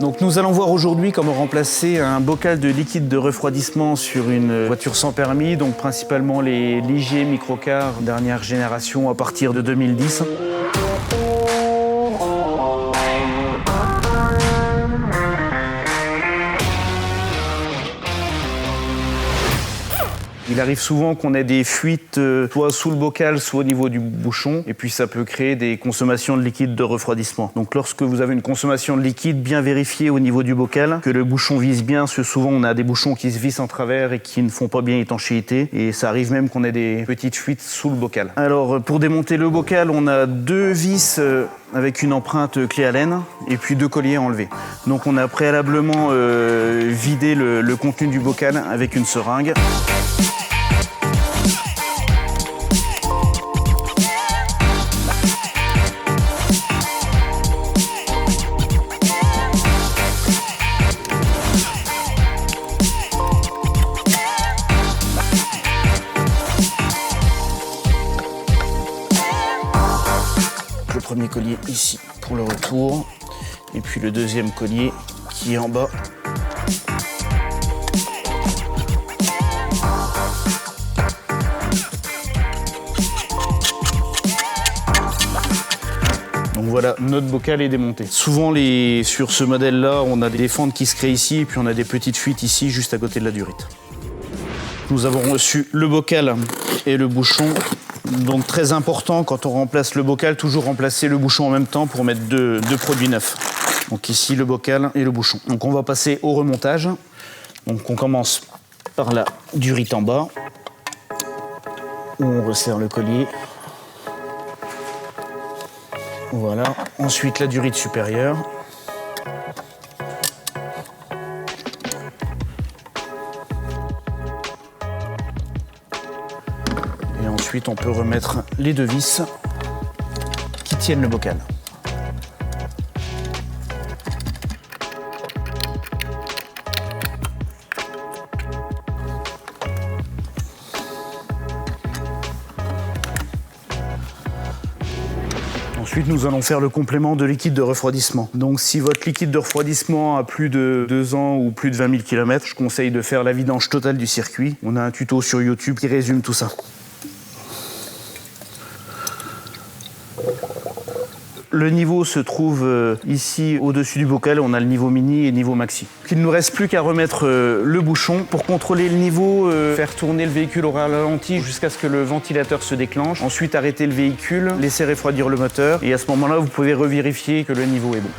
Donc nous allons voir aujourd'hui comment remplacer un bocal de liquide de refroidissement sur une voiture sans permis, donc principalement les Ligier microcars dernière génération à partir de 2010. Il arrive souvent qu'on ait des fuites soit sous le bocal, soit au niveau du bouchon. Et puis ça peut créer des consommations de liquide de refroidissement. Donc lorsque vous avez une consommation de liquide, bien vérifier au niveau du bocal que le bouchon visse bien. Parce que souvent on a des bouchons qui se vissent en travers et qui ne font pas bien étanchéité. Et ça arrive même qu'on ait des petites fuites sous le bocal. Alors pour démonter le bocal, on a deux vis avec une empreinte clé Allen et puis deux colliers à enlever. Donc on a préalablement vidé le contenu du bocal avec une seringue. Le premier collier ici pour le retour et puis le deuxième collier qui est en bas. Donc voilà, notre bocal est démonté. Souvent sur ce modèle-là, on a des fentes qui se créent ici et puis on a des petites fuites ici juste à côté de la durite. Nous avons reçu le bocal et le bouchon. Donc très important, quand on remplace le bocal, toujours remplacer le bouchon en même temps pour mettre deux produits neufs. Donc ici le bocal et le bouchon. Donc on va passer au remontage. Donc on commence par la durite en bas, où on resserre le collier. Voilà. Ensuite la durite supérieure. Et ensuite, on peut remettre les deux vis qui tiennent le bocal. Ensuite, nous allons faire le complément de liquide de refroidissement. Donc, si votre liquide de refroidissement a plus de 2 ans ou plus de 20 000 km, je conseille de faire la vidange totale du circuit. On a un tuto sur YouTube qui résume tout ça. Le niveau se trouve ici au-dessus du bocal, on a le niveau mini et le niveau maxi. Il ne nous reste plus qu'à remettre le bouchon. Pour contrôler le niveau, faire tourner le véhicule au ralenti jusqu'à ce que le ventilateur se déclenche. Ensuite arrêter le véhicule, laisser refroidir le moteur et à ce moment-là vous pouvez revérifier que le niveau est bon.